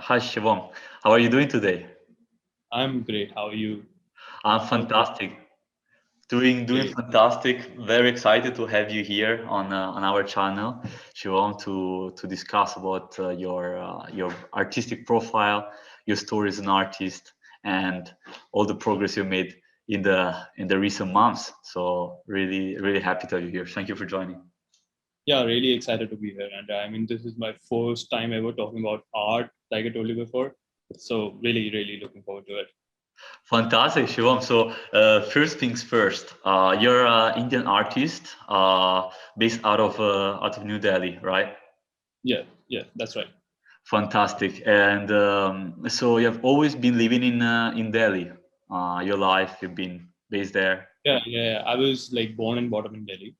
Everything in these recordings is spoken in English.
Hi Shivam, how are you doing today? I'm great. How are you? I'm How's it fantastic. Doing great? fantastic. Very excited to have you here on our channel, Shivam, to discuss about your artistic profile, your story as an artist, and all the progress you made in the recent months. So really happy to have you here. Thank you for joining. Yeah, really excited to be here. And I mean, this is my first time ever talking about art, like I told you before. So really looking forward to it. Fantastic, Shivam. So, first things first, you're an Indian artist based out of New Delhi, right? Yeah, that's right. Fantastic. And so you have always been living in Delhi. Your life, you've been based there. Yeah. I was like born and brought up in Delhi.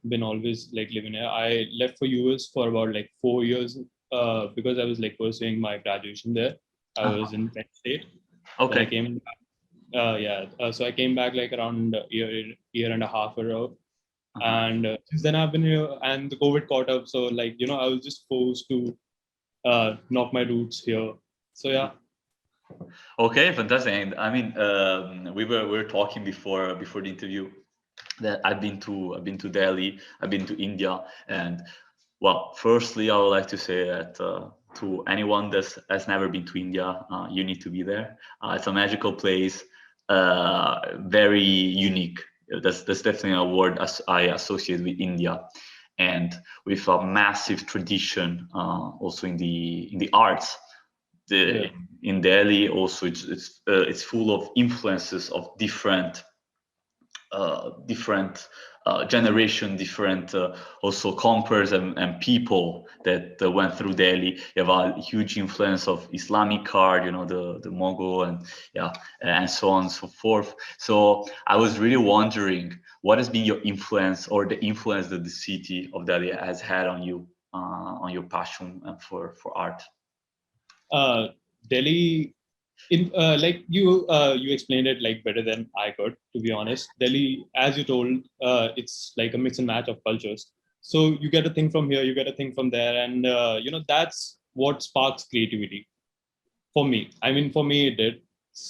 Been always like living here. I left for US for about like 4 years because I was like pursuing my graduation there. I was Uh-huh. in Penn State. Then I Okay. came so I came back like around a year and a half ago, Uh-huh. and since then I've been here, and the COVID caught up, so like I was just forced to knock my roots here. So yeah. Okay, fantastic. And I mean, we were talking before the interview that I've been to Delhi, I've been to India, and well, firstly, I would like to say that to anyone that has never been to India, you need to be there. It's a magical place, very unique. That's definitely a word as I associate with India, and with a massive tradition also in the arts. Yeah. In Delhi, also it's full of influences of different generation, different also conquerors and people that went through Delhi. You have a huge influence of Islamic art, the Mughal and yeah, and so on and so forth. So I was really wondering what has been your influence or the influence that the city of Delhi has had on you, on your passion for art. uh Delhi, in like you explained it like better than I could, to be honest. Delhi, as you told, it's like a mix and match of cultures. So you get a thing from here, you get a thing from there, and that's what sparks creativity for me. I mean, for me, it did.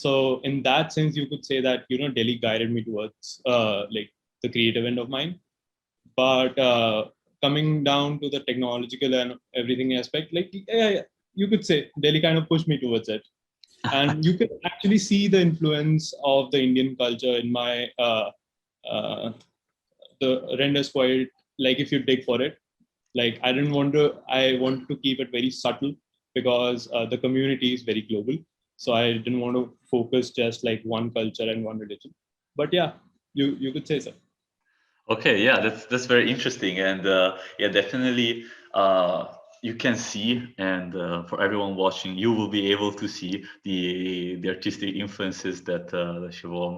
So in that sense, you could say that Delhi guided me towards like the creative end of mine. But coming down to the technological and everything aspect, like yeah, you could say Delhi kind of pushed me towards it, and you can actually see the influence of the Indian culture in my uh, the renders quite, like if you dig for it. Like I wanted to keep it very subtle because the community is very global. So I didn't want to focus just like one culture and one religion. But yeah, you could say so. Okay, yeah, that's very interesting, and yeah, definitely, uh, you can see, and for everyone watching, you will be able to see the artistic influences that Shivam.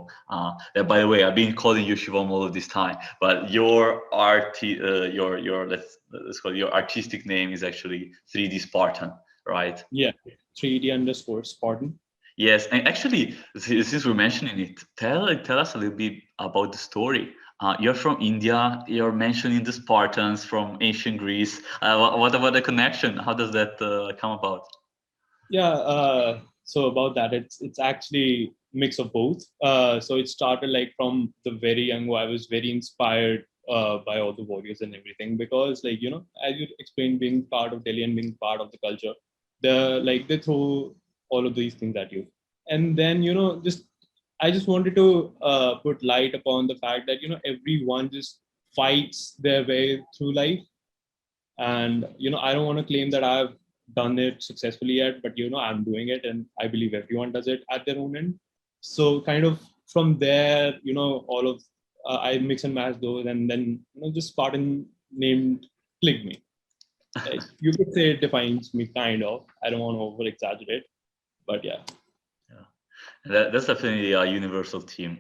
That, by the way, I've been calling you Shivam all of this time, but your let's call it your artistic name is actually 3D Spartan, right? Yeah, 3D underscore Spartan. Yes, and actually, since we're mentioning it, tell us a little bit about the story. You're from India. You're mentioning the Spartans from ancient Greece. What about the connection? How does that come about? Yeah, so about that, it's actually mix of both. So it started like from the very young. I was very inspired by all the warriors and everything, because like as you explained, being part of Delhi and being part of the culture, they throw all of these things at you, and then just I just wanted to put light upon the fact that everyone just fights their way through life. And I don't want to claim that I've done it successfully yet, but I'm doing it, and I believe everyone does it at their own end. So kind of from there, all of I mix and match those, and then just Spartan named clicked me. Like, you could say it defines me, kind of. I don't want to over exaggerate, but yeah. Yeah. That's definitely a universal theme.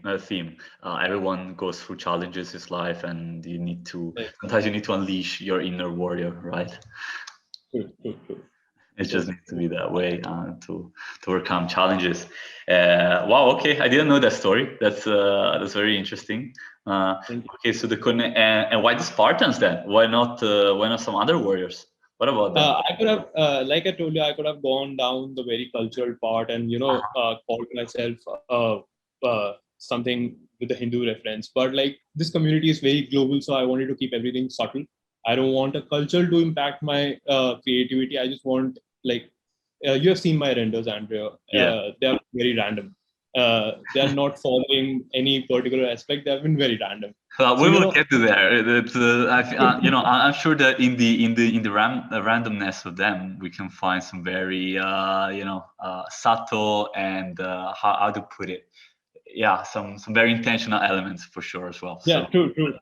Everyone goes through challenges in life, and sometimes you need to unleash your inner warrior, right? True. It just So needs to be that way to overcome challenges. Wow. Okay, I didn't know that story. That's very interesting. thank you. Okay, so and why the Spartans then? Why not some other warriors? What about them? I could have, like I told you, I could have gone down the very cultural part and called myself something with a Hindu reference. But like this community is very global, so I wanted to keep everything subtle. I don't want a culture to impact my creativity. I just want like you have seen my renders, Andrea. Yeah. They are very random. They are not following any particular aspect. They have been very random. So We will get to there. I'm sure that in the randomness of them, we can find some very subtle and how to put it. Yeah, some very intentional elements for sure as well. Yeah, So true.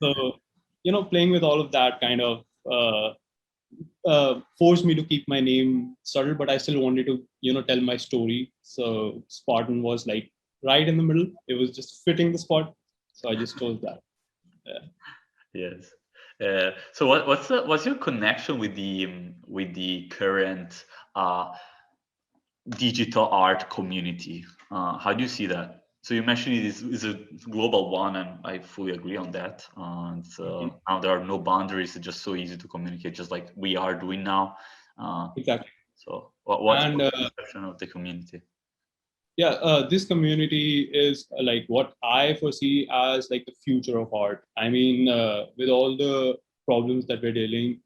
So, playing with all of that kind of forced me to keep my name subtle, but I still wanted to, tell my story. So Spartan was like right in the middle. It was just fitting the spot. So I just chose that. Yeah. yes. So what's your connection with the current digital art community? How do you see that? So you mentioned it is a global one, and I fully agree on that. Mhm. Now there are no boundaries; it's just so easy to communicate, just like we are doing now. Exactly. So what's And your perception of the community? yeah, this community is like what I foresee as like the future of art. I mean, with all the problems that we're dealing,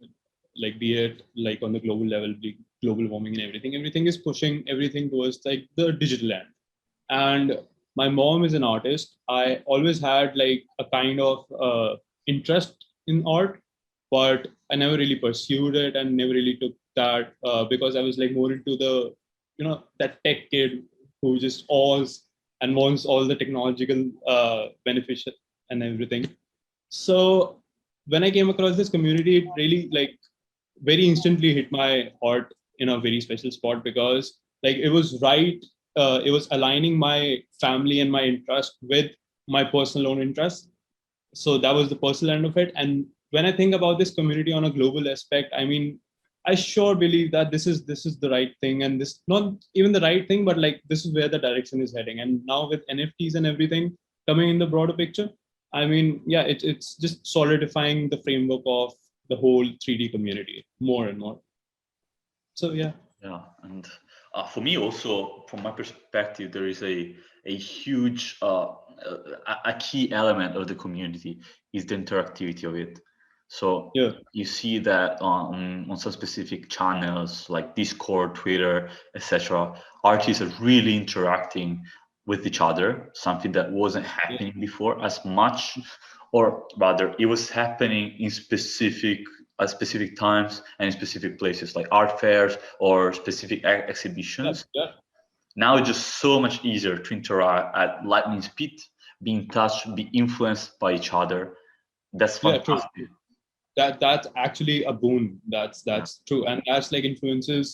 like be it like on the global level, the global warming and everything is pushing everything towards like the digital end. And my mom is an artist. I always had like a kind of interest in art, but I never really pursued it and never really took that because I was like more into the that tech kid who just awes and wants all the technological benefits and everything. So when I came across this community, it really like very instantly hit my heart in a very special spot because like it was right. It was aligning my family and my interest with my personal own interest. So that was the personal end of it. And when I think about this community on a global aspect, I mean, I sure believe that this is the right thing, and this not even the right thing, but like this is where the direction is heading. And now with NFTs and everything coming in the broader picture, I mean, yeah, it's just solidifying the framework of the whole 3D community more and more. So yeah. Yeah, and for me also, from my perspective, there is a huge a key element of the community is the interactivity of it. So Yeah. you see that on some specific channels like Discord, Twitter, etc. Artists are really interacting with each other, something that wasn't Yeah. happening before as much, or rather, it was happening in specific at specific times and in specific places like art fairs or specific Yeah. exhibitions. Yeah. Now it's just so much easier to interact at lightning speed, be in touch, be influenced by each other. That's Yeah, true. fantastic. That's actually a boon. That's Yeah. that's true, and that's like influences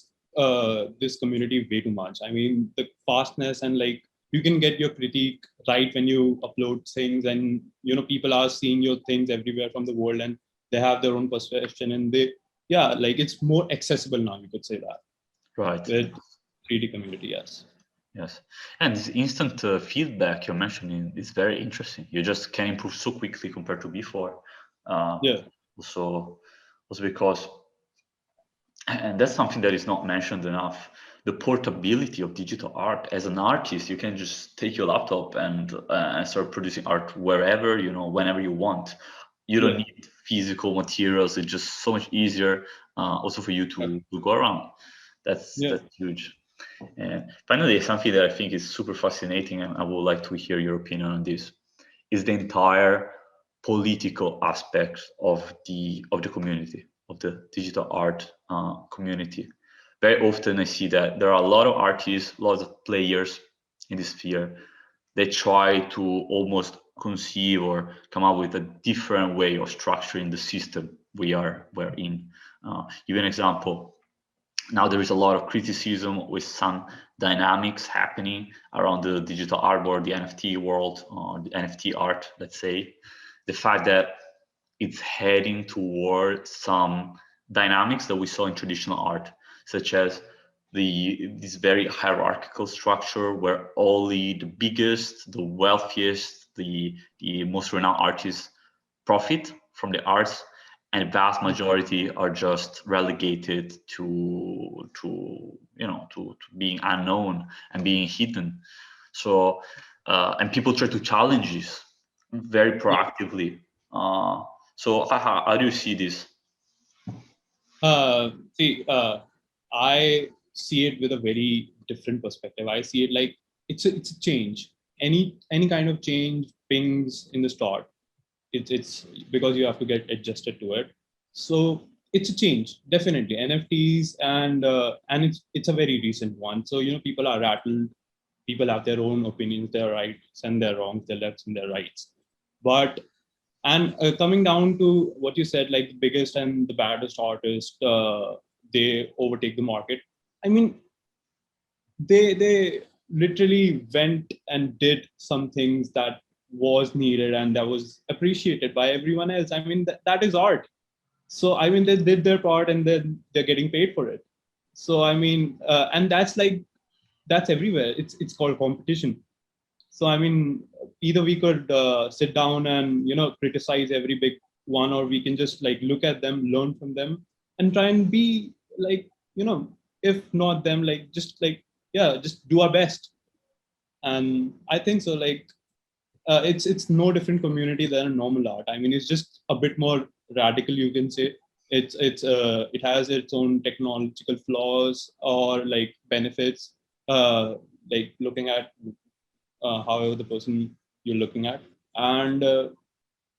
this community way too much. I mean, the fastness and like you can get your critique right when you upload things, and people are seeing your things everywhere from the world, and they have their own perception, and they yeah, like it's more accessible now. You could say that Right. with 3D community. Yes. Yes. And this instant feedback you're mentioning is very interesting. You just can improve so quickly compared to before. Uh, Yeah. also, also because and that's something that is not mentioned enough, the portability of digital art. As an artist, you can just take your laptop and start producing art wherever, whenever you want. You don't Yeah. need physical materials. It's just so much easier also for you to go around. That's Yeah. that's huge. And finally, something that I think is super fascinating, and I would like to hear your opinion on this, is the entire political aspect of the community, of the digital art community. Very often I see that there are a lot of artists, lots of players in this sphere. They try to almost conceive or come up with a different way of structuring the system we're in. Give you an example. Now there is a lot of criticism with some dynamics happening around the digital art world, the NFT world, the NFT art, let's say. The fact that it's heading toward some dynamics that we saw in traditional art, such as this very hierarchical structure where only the biggest, the wealthiest, the most renowned artists profit from the arts, and vast majority are just relegated to being unknown and being hidden. So and people try to challenge this very Yeah. proactively. So how do you see this? See, I see it with a very different perspective. I see it like it's a change. Any kind of change pings in the start. It's because you have to get adjusted to it. So it's a change, definitely. NFTs and it's a very recent one. So people are rattled. People have their own opinions, their rights and their wrongs, their lefts and their rights. But and coming down to what you said, like the biggest and the baddest artist, they overtake the market. I mean, they literally went and did some things that was needed and that was appreciated by everyone else. I mean, that is art. So I mean, they did their part and then they're getting paid for it. So I mean, and that's everywhere. It's called competition. So I mean, either we could sit down and criticize every big one, or we can just like look at them, learn from them, and try and be like if not them, like just like yeah, just do our best. And I think so. Like it's no different community than a normal art. I mean, it's just a bit more radical, you can say. It has its own technological flaws or like benefits. Like looking at however the person you're looking at, and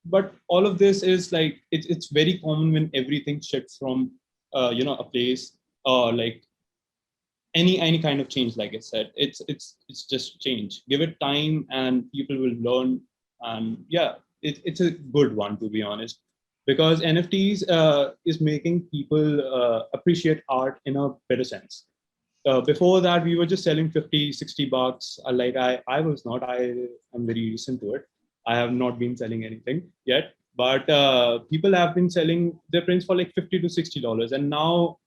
but all of this is like it's very common when everything shifts from a place or like any kind of change. Like I said, it's just change. Give it time and people will learn. And yeah, it's a good one, to be honest, because NFTs is making people appreciate art in a better sense. Before that, we were just selling 50, $60. Like I was not. I am very recent to it. I have not been selling anything yet, but people have been selling their prints for like $50 to $60, and now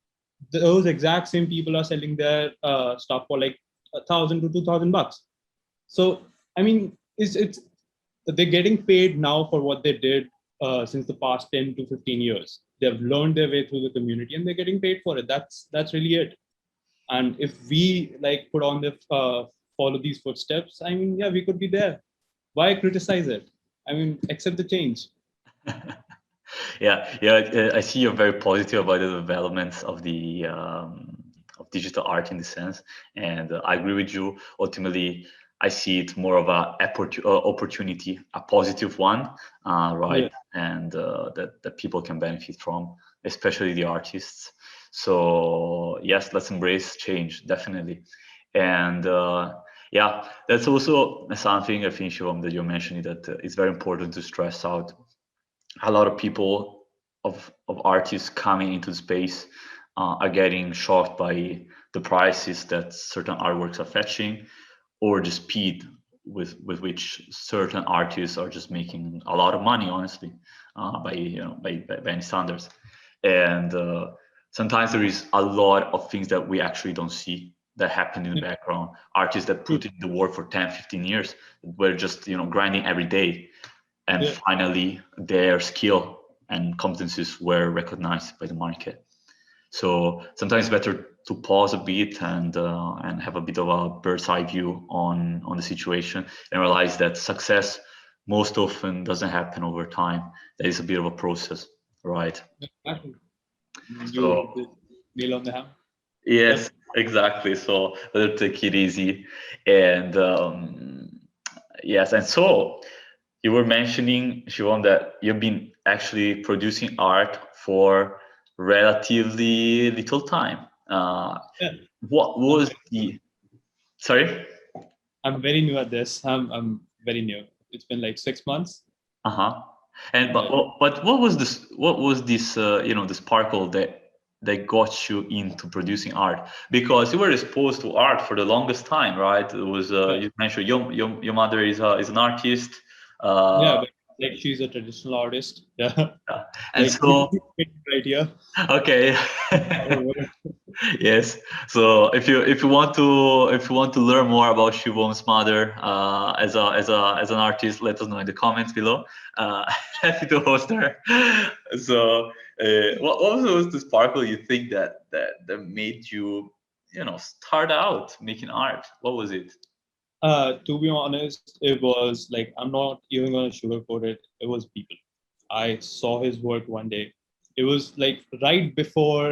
those exact same people are selling their stuff for like $1,000 to $2,000. So I mean, it's they're getting paid now for what they did since the past 10 to 15 years. They've learned their way through the community, and they're getting paid for it. That's really it. And if we like put on the follow these footsteps, I mean, yeah, we could be there. Why criticize it? I mean, accept the change. Yeah. I see you're very positive about the developments of the of digital art in this sense, and I agree with you. Ultimately, I see it more of a opportunity, a positive one, right? Yeah, And that people can benefit from, especially the artists. So yes, let's embrace change, definitely. And yeah, that's also something I think, Shivam, that you're mentioning, that it's very important to stress out. A lot of people of artists coming into the space are getting shocked by the prices that certain artworks are fetching, or the speed with which certain artists are just making a lot of money, honestly, by any standards. And sometimes there is a lot of things that we actually don't see that happen in the yeah, background. Artists that true. put in the work for 10, 15 years, were just grinding every day, and Yeah, finally their skill and competencies were recognized by the market. So sometimes it's better to pause a bit and have a bit of a bird's eye view on the situation, and realize that success most often doesn't happen over time. That is a bit of a process, right? exactly. You So did nail on the hammer. Yep. yes, exactly. So better take it easy, and yes, and so you were mentioning, Shivam, that you've been actually producing art for relatively little time. Yeah. What I'm was very, the, sorry? I'm very new at this. I'm very new. It's been like 6 months. Uh-huh. And Yeah. but what was this? What was this? The sparkle that got you into producing art? Because you were exposed to art for the longest time, right? It was Yeah. you mentioned your mother is an artist. Yeah. Uh, like she's a traditional artist. Yeah, Yeah. And like you so, right here. okay. Yes. So if you want to learn more about Shivom's mother as an artist, let us know in the comments below. Uh, Happy to host her. So what was the sparkle you think that made you start out making art? What was it? To be honest, it was like, I'm not even gonna sugarcoat it. It was people. I saw his work one day. It was like right before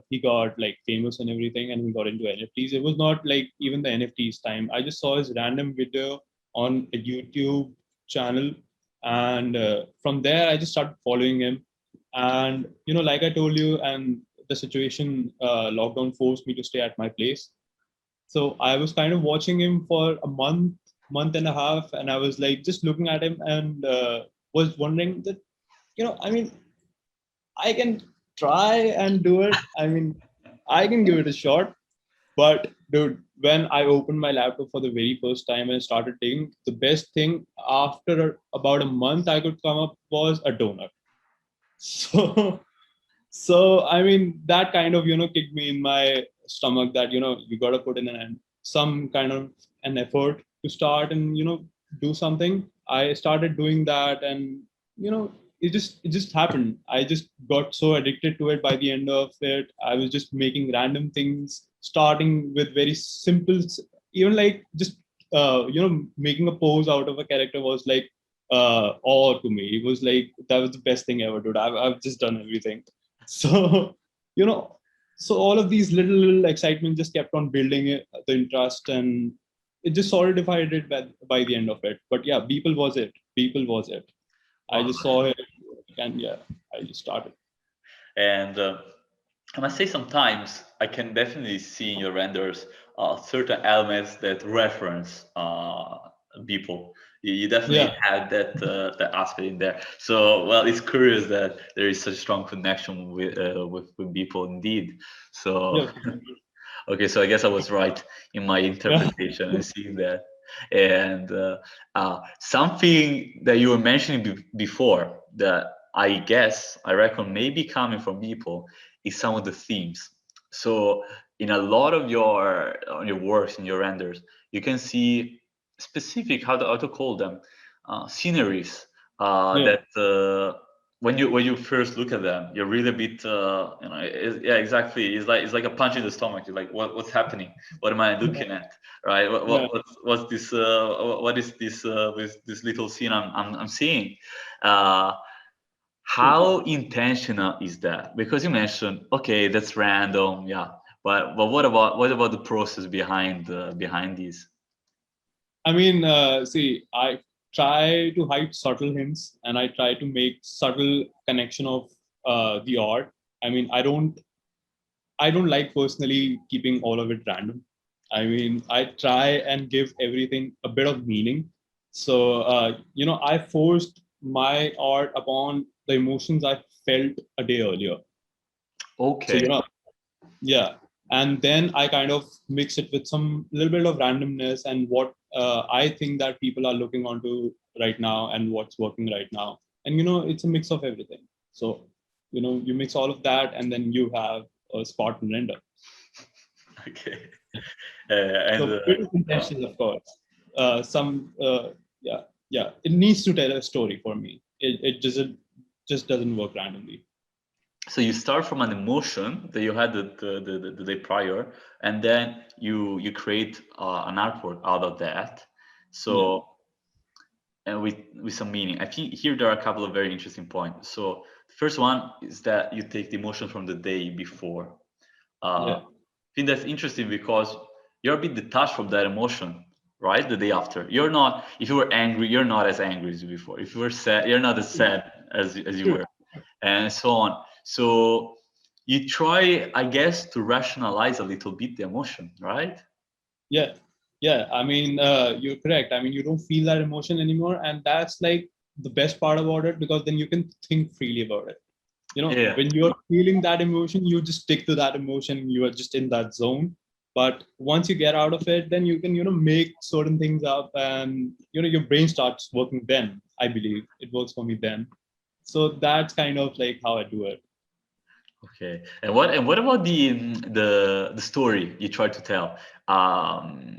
he got like famous and everything, and he got into NFTs. It was not like even the NFTs time. I just saw his random video on a YouTube channel, and from there I just started following him. And like I told you, and the situation, lockdown forced me to stay at my place. So I was kind of watching him for a month and a half, and I was like just looking at him and was wondering that, I mean, I can try and do it. I mean, I can give it a shot. But dude, when I opened my laptop for the very first time and started digging, the best thing after about a month I could come up was a donut. So so I mean that kind of kicked me in my stomach that you got to put in some kind of an effort to start and do something. I started doing that, and you know it just happened. I just got so addicted to it. By the end of it, I was just making random things, starting with very simple, even like just making a pose out of a character was like awe to me. It was like that was the best thing ever, dude. I've just done everything. So you know so all of these little excitement just kept on building the interest, and it just solidified it by the end of it. But yeah, people was it. I Wow. just saw it, and yeah, I just started. And I must say, sometimes I can definitely see in your renders certain elements that reference people. You definitely Yeah, had that aspect in there. So, well, it's curious that there is such strong connection with people indeed. So, yeah, okay, so I guess I was right in my yeah, interpretation and seeing that. And something that you were mentioning before that I reckon may be coming from people is some of the themes. So in a lot of your on your works in your renders, you can see specific how to call them sceneries yeah, that when you first look at them, you're really a bit yeah, exactly. It's like a punch in the stomach. You're like, what's happening? What am I looking at? Right? yeah. What's this? What is this? This little scene I'm seeing? Uh, True. how intentional is that? Because you mentioned, okay, that's random, yeah. But what about the process behind these? I mean, see, I try to hide subtle hints, and I try to make subtle connection of the art. I mean, I don't like personally keeping all of it random. I mean, I try and give everything a bit of meaning. So, I forced my art upon the emotions I felt a day earlier. So, Okay. yeah. And then I kind of mix it with some little bit of randomness and what I think that people are looking onto right now and what's working right now. And, it's a mix of everything. So, you mix all of that, and then you have a Spartan render. Okay. And So bit of intentions, of course. Yeah, yeah. It needs to tell a story for me. It just doesn't work randomly. so you start from an emotion that you had the day prior, and then you create an artwork out of that. Yeah, So and with some meaning. I think here there are a couple of very interesting points. So the first one is that you take the emotion from the day before. yeah, I think that's interesting because you're a bit detached from that emotion, right? The day after, you're not. If you were angry, you're not as angry as you before. If you were sad, you're not as sad as you true. were, and so on. So you try, I guess, to rationalize a little bit the emotion, right? Yeah, yeah. I mean, you're correct. I mean, you don't feel that emotion anymore, and that's like the best part about it, because then you can think freely about it. Yeah. When you're feeling that emotion, you just stick to that emotion. You are just in that zone. But once you get out of it, then you can, make certain things up, and your brain starts working. Then I believe it works for me then. So that's kind of like how I do it. Okay. And what about the story you try to tell? Um,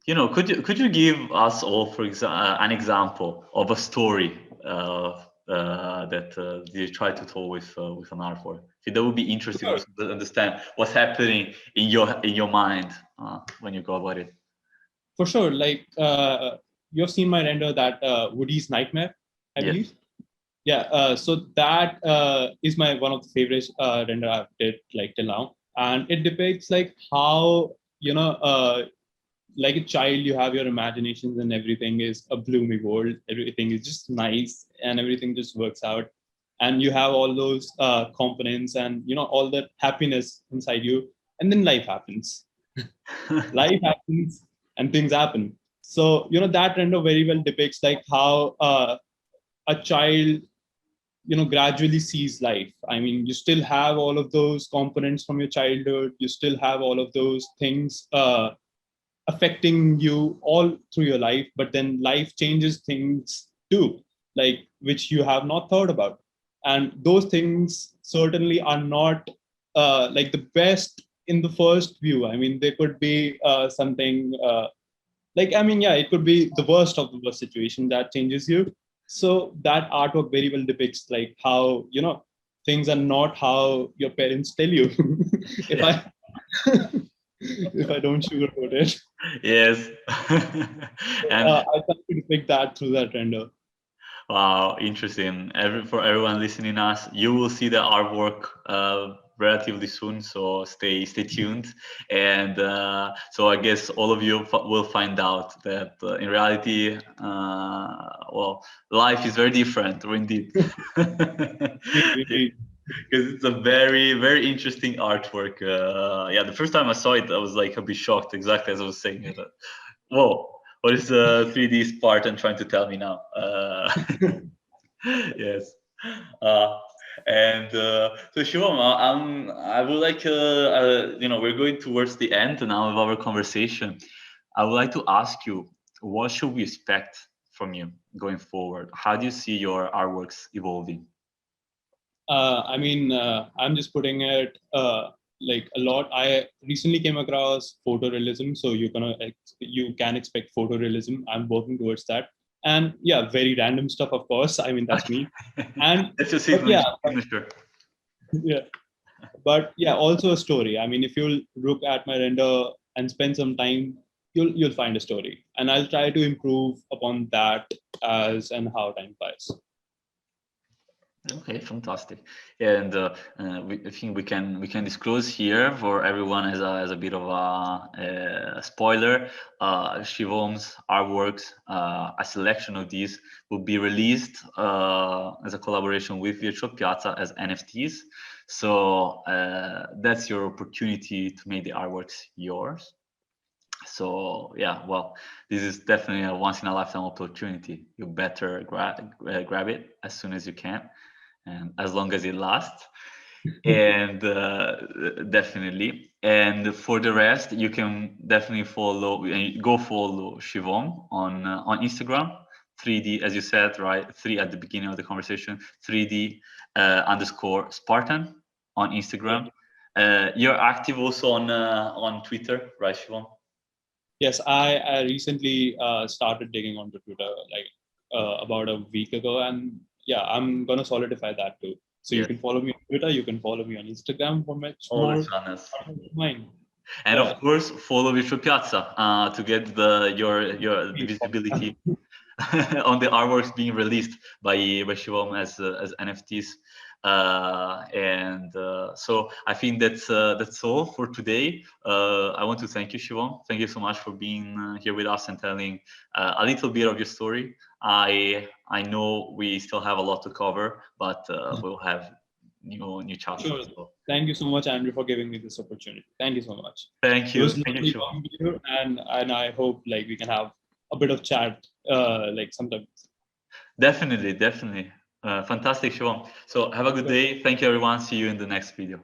could you give us all, for example, an example of a story that you try to tell with an artwork? I think that would be interesting Sure. also to understand what's happening in your mind when you go about it. For sure. Like you have seen my render, that Woody's Nightmare, I Yes. believe. Yeah. So that is my one of the favorite render I've did like till now, and it depicts like how like a child, you have your imaginations and everything is a gloomy world. Everything is just nice and everything just works out. And you have all those components and, all that happiness inside you. And then life happens. Life happens and things happen. So, that render very well depicts like how a child, gradually sees life. I mean, you still have all of those components from your childhood. You still have all of those things affecting you all through your life, but then life changes things too, like which you have not thought about. And those things certainly are not like the best in the first view. I mean, they could be something like, I mean, yeah, it could be the worst of the worst situation that changes you. So that artwork very well depicts like how, things are not how your parents tell you. if Yeah. I if I don't sugarcoat it. Yes. And I try to depict that through that render. wow, interesting. For everyone listening us, you will see the artwork relatively soon, so stay tuned. And so I guess all of you will find out that in reality, well, life is very different, or indeed. Indeed. Because it's a very, very interesting artwork. Yeah, the first time I saw it, I was like a bit shocked, exactly as I was saying it. Whoa, what is the 3D Spartan trying to tell me now? Yes. Uh, and so Shivam, I would like, we're going towards the end now of our conversation. I would like to ask you, what should we expect from you going forward? How do you see your artworks evolving? I mean, I'm just putting it like a lot. I recently came across photorealism, so you can expect photorealism. I'm working towards that, and yeah, very random stuff, of course. I mean, that's me. And That's your but yeah, signature. yeah, but yeah, also a story. I mean, if you'll look at my render and spend some time, you'll find a story, and I'll try to improve upon that as and how time flies. Okay, fantastic. And I think we can disclose here for everyone as a bit of a spoiler. Shivom's artworks, a selection of these will be released as a collaboration with VirtualPiazza as NFTs. So that's your opportunity to make the artworks yours. So yeah, well, this is definitely a once in a lifetime opportunity. You better grab it as soon as you can, and as long as it lasts. And definitely. And for the rest, you can definitely go follow Shivom on Instagram. 3D, as you said, right? Three at the beginning of the conversation. 3D underscore Spartan on Yeah. Instagram. You're active also on Twitter, right, Shivom? Yes, I recently started digging onto Twitter like about a week ago, and yeah, I'm gonna solidify that too. So you Yes. can follow me on Twitter, you can follow me on Instagram for much All the more channels. content of mine. And Yeah. of course, follow Virtual Piazza to get the visibility on the artworks being released by Shivam as NFTs. And so I think that's all for today. I want to thank you, Shivam. Thank you so much for being here with us and telling a little bit of your story. I know we still have a lot to cover, but we'll have new chapters. Sure. So Thank you so much, Andrew, for giving me this opportunity. Thank you so much. thank It you, was thank you, lovely Shivam. talking to you, and I hope like we can have a bit of chat like sometimes. Definitely, definitely. Fantastic, Shivam. So have a good Sure. day. Thank you, everyone. See you in the next video.